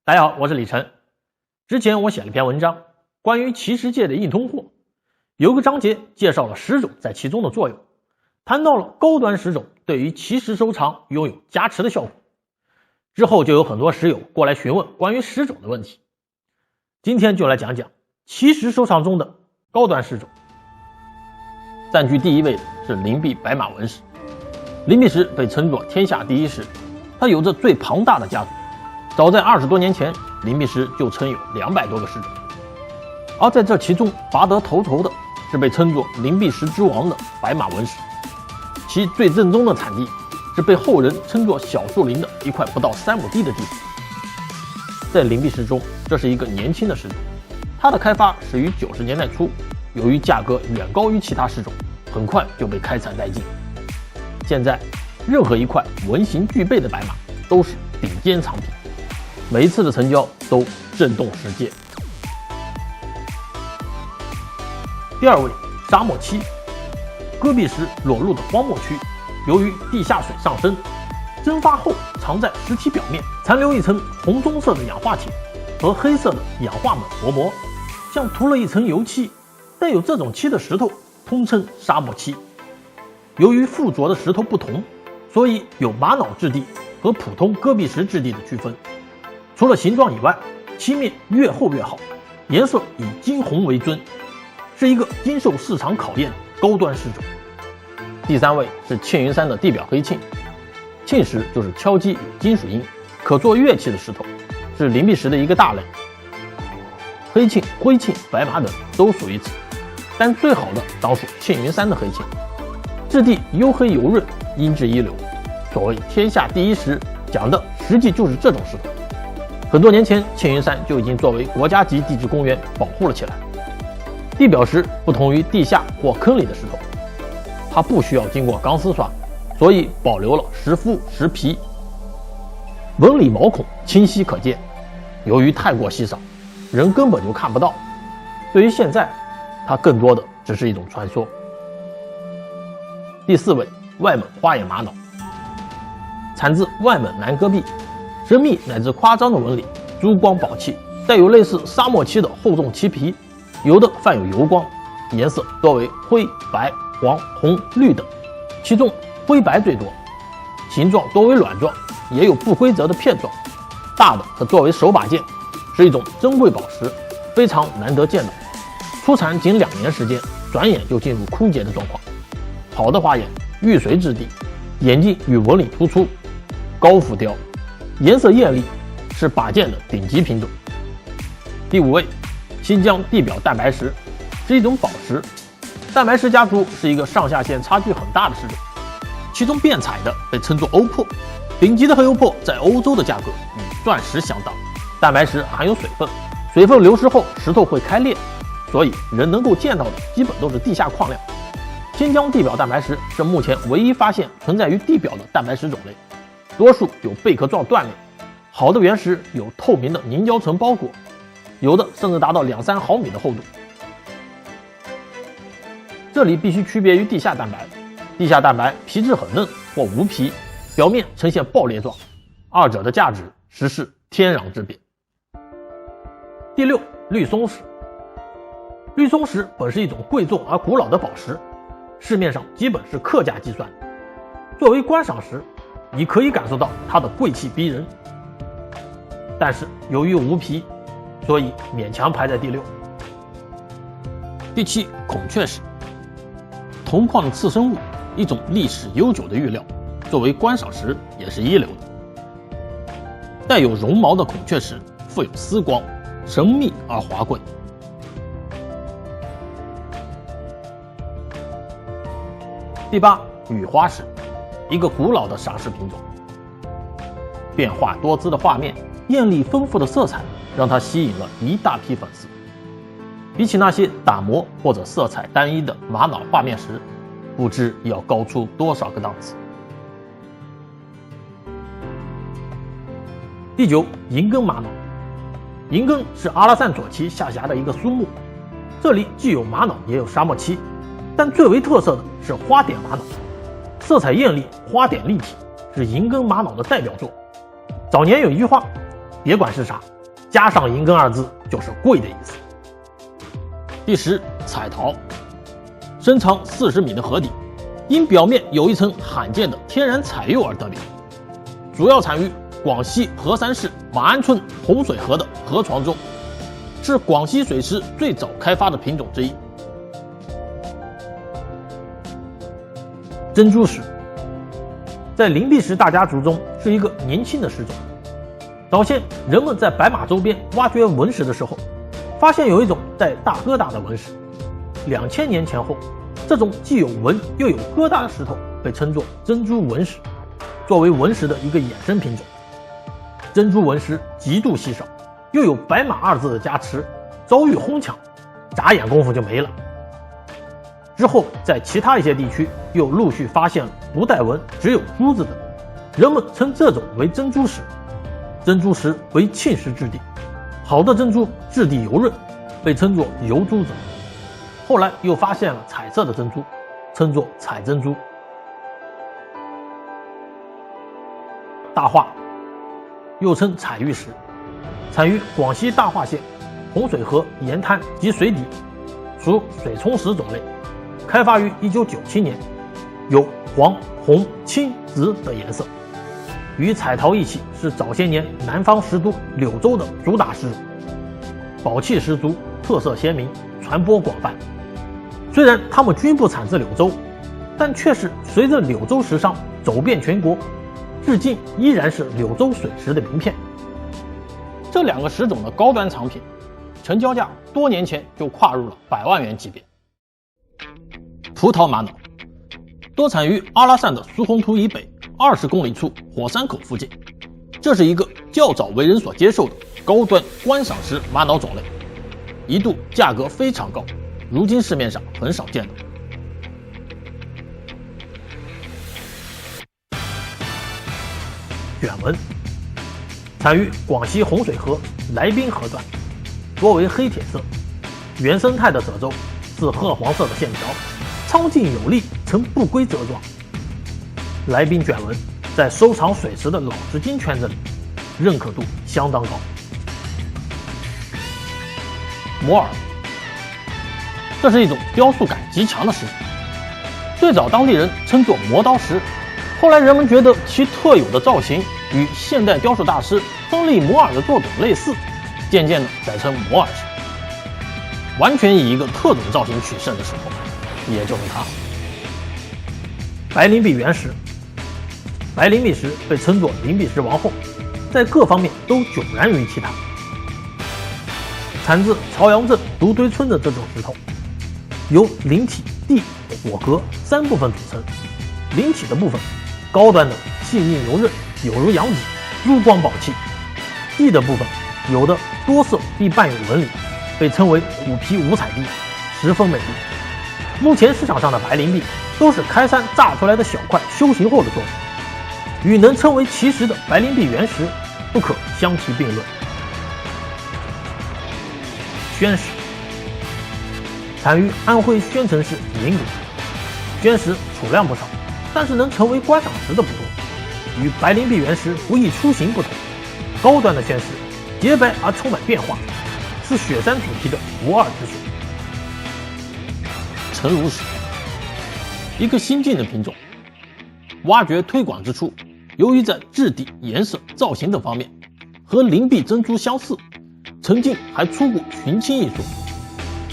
大家好，我是李晨。之前我写了篇文章，关于奇石界的硬通货，有个章节介绍了石种在其中的作用，谈到了高端石种对于奇石收藏拥有加持的效果。之后就有很多石友过来询问关于石种的问题，今天就来讲讲奇石收藏中的高端石种。占据第一位的是灵璧白马纹石。灵璧石被称作天下第一石，它有着最庞大的家族。早在20多年前，灵璧石就称有200多个石种，而在这其中拔得头筹的是被称作灵璧石之王的白马纹石，其最正宗的产地是被后人称作小树林的一块不到3亩地的地方。在灵璧石中，这是一个年轻的石种，它的开发始于90年代初，由于价格远高于其他石种，很快就被开采殆尽。现在，任何一块纹型具备的白马都是顶尖藏品，每一次的成交都震动世界。第二位，沙漠漆。戈壁石裸露的荒漠区，由于地下水上升，蒸发后藏在石体表面，残留一层红棕色的氧化铁和黑色的氧化锰薄膜，像涂了一层油漆。带有这种漆的石头通称沙漠漆。由于附着的石头不同，所以有玛瑙质地和普通戈壁石质地的区分。除了形状以外，漆面越厚越好，颜色以金红为尊，是一个经受市场考验的高端石种。第三位是庆云山的地表黑沁。沁石就是敲击与金属音，可做乐器的石头，是灵璧石的一个大类。黑沁、灰沁、白马等都属于此，但最好的当属庆云山的黑沁，质地黝黑油润，音质一流。所谓天下第一石，讲的实际就是这种石头。很多年前，庆云山就已经作为国家级地质公园保护了起来。地表石不同于地下或坑里的石头，它不需要经过钢丝刷，所以保留了石肤、石皮，纹理毛孔清晰可见。由于太过稀少，人根本就看不到，对于现在，它更多的只是一种传说。第四位，外蒙花眼玛瑙。产自外蒙南戈壁，神秘乃至夸张的纹理，珠光宝气，带有类似沙漠漆的厚重漆皮，有的泛有油光，颜色多为灰、白、黄、红、绿等，其中灰白最多，形状多为卵状，也有不规则的片状，大的可作为手把件，是一种珍贵宝石，非常难得见到。出产仅2年时间，转眼就进入枯竭的状况。好的花眼，玉髓质地，眼睛与纹理突出，高浮雕，颜色艳丽，是把件的顶级品种。第五位，新疆地表蛋白石，是一种宝石。蛋白石家族是一个上下限差距很大的石种，其中变彩的被称作欧珀，顶级的黑欧珀在欧洲的价格与钻石相当。蛋白石含有水分，水分流失后石头会开裂，所以人能够见到的基本都是地下矿料。新疆地表蛋白石是目前唯一发现存在于地表的蛋白石种类，多数有贝壳状断裂，好的原石有透明的凝胶层包裹，有的甚至达到2-3毫米的厚度。这里必须区别于地下蛋白，地下蛋白皮质很嫩或无皮，表面呈现爆裂状，二者的价值实是天壤之别。第六，绿松石。绿松石本是一种贵重而古老的宝石，市面上基本是克价计算。作为观赏石，你可以感受到它的贵气逼人，但是由于无皮，所以勉强排在第6。第七，孔雀石。铜矿的次生物，一种历史悠久的玉料，作为观赏石也是一流的。带有绒毛的孔雀石富有丝光，神秘而华贵。第八，雨花石，一个古老的赏石品种。变化多姿的画面，艳丽丰富的色彩，让它吸引了一大批粉丝。比起那些打磨或者色彩单一的玛瑙画面石，不知要高出多少个档次。第9，银根玛瑙。银根是阿拉善左旗下辖的一个苏木，这里既有玛瑙也有沙漠漆，但最为特色的是花点玛瑙，色彩艳丽，花点立体，是银根玛瑙的代表作。早年有一句话，别管是啥，加上银根二字就是贵的意思。第10，彩陶，身长40米的河底，因表面有一层罕见的天然彩釉而得名，主要产于广西合山市马鞍村洪水河的河床中，是广西水池最早开发的品种之一。珍珠石在灵璧石大家族中是一个年轻的石种。早先人们在白马周边挖掘文石的时候，发现有一种带大疙瘩的文石。2000年前后，这种既有纹又有疙瘩的石头被称作珍珠纹石，作为纹石的一个衍生品种。珍珠纹石极度稀少，又有白马二字的加持，遭遇哄抢，眨眼功夫就没了。之后在其他一些地区又陆续发现了不带纹只有珠子的，人们称这种为珍珠石。珍珠石为磬石质地，好的珍珠质地油润，被称作油珠子。后来又发现了彩色的珍珠，称作彩珍珠。大化又称彩玉石，产于广西大化县洪水河沿滩及水底，属水冲石种类，开发于1997年，有黄、红、青、紫等颜色。与彩陶一起是早些年南方石都柳州的主打石种，宝气十足，特色鲜明，传播广泛。虽然它们均不产自柳州，但却是随着柳州石商走遍全国，至今依然是柳州水石的名片。这2个石种的高端藏品，成交价多年前就跨入了100万元级别。葡萄玛瑙多产于阿拉善的苏洪图以北20公里处火山口附近，这是一个较早为人所接受的高端观赏石玛瑙种类，一度价格非常高，如今市面上很少见到。卷纹产于广西洪水河来宾河段，多为黑铁色，原生态的褶皱是褐黄色的线条，苍劲有力，呈不规则状。来宾卷纹在收藏水石的老石金圈子里认可度相当高。摩尔，这是一种雕塑感极强的石，最早当地人称作磨刀石，后来人们觉得其特有的造型与现代雕塑大师亨利·摩尔的作品类似，渐渐的改成摩尔石。完全以一个特种造型取胜的时候，也就是它。白灵璧原石，白灵璧石被称作灵璧石王后，在各方面都迥然于其他。产自朝阳镇独堆村的这种石头，由灵体、地、火格3部分组成。灵体的部分高端的细腻柔润，有如羊脂，珠光宝气；地的部分有的多色并伴有纹理，被称为虎皮五彩地，十分美丽。目前市场上的白灵璧都是开山炸出来的小块修行后的作品，与能称为奇石的白灵璧原石不可相提并论。宣石产于安徽宣城市宁谷，宣石储量不少，但是能成为观赏石的不多。与白灵璧原石不易出形不同，高端的宣石洁白而充满变化，是雪山主题的不二之选。陈如石，一个新进的品种，挖掘推广之初，由于在质地、颜色、造型等方面和灵璧珍珠相似，曾经还出过群青一说。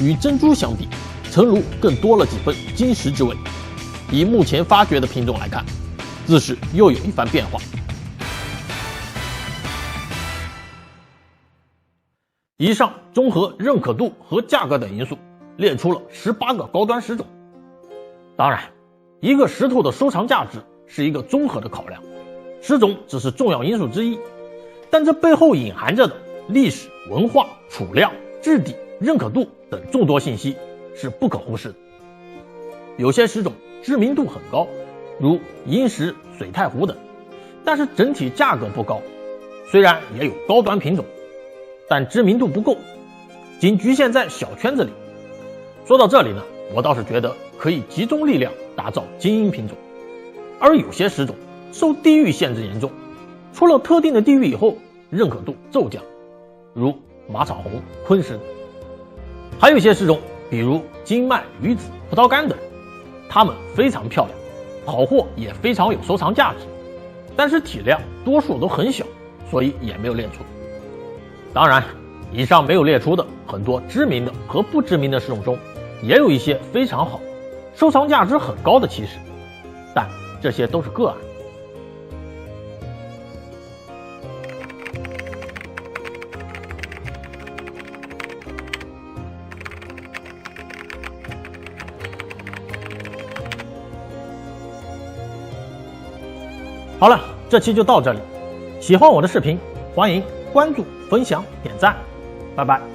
与珍珠相比，陈如更多了几分金石之味。以目前发掘的品种来看，自是又有一番变化。以上综合认可度和价格等因素，列出了18个高端石种。当然，一个石头的收藏价值是一个综合的考量，石种只是重要因素之一，但这背后隐含着的历史、文化、储量、质地、认可度等众多信息是不可忽视的。有些石种知名度很高，如银石、水太湖等，但是整体价格不高。虽然也有高端品种，但知名度不够，仅局限在小圈子里。说到这里呢，我倒是觉得可以集中力量打造精英品种，而有些石种受地域限制严重，出了特定的地域以后，认可度骤降。如马草红、昆石等。还有一些试种，比如金麦、鱼子、葡萄干等，它们非常漂亮，好货也非常有收藏价值，但是体量多数都很小，所以也没有练出。当然，以上没有列出的很多知名的和不知名的试种中，也有一些非常好、收藏价值很高的奇石，但这些都是个案。好了，这期就到这里。喜欢我的视频，欢迎关注、分享、点赞，拜拜。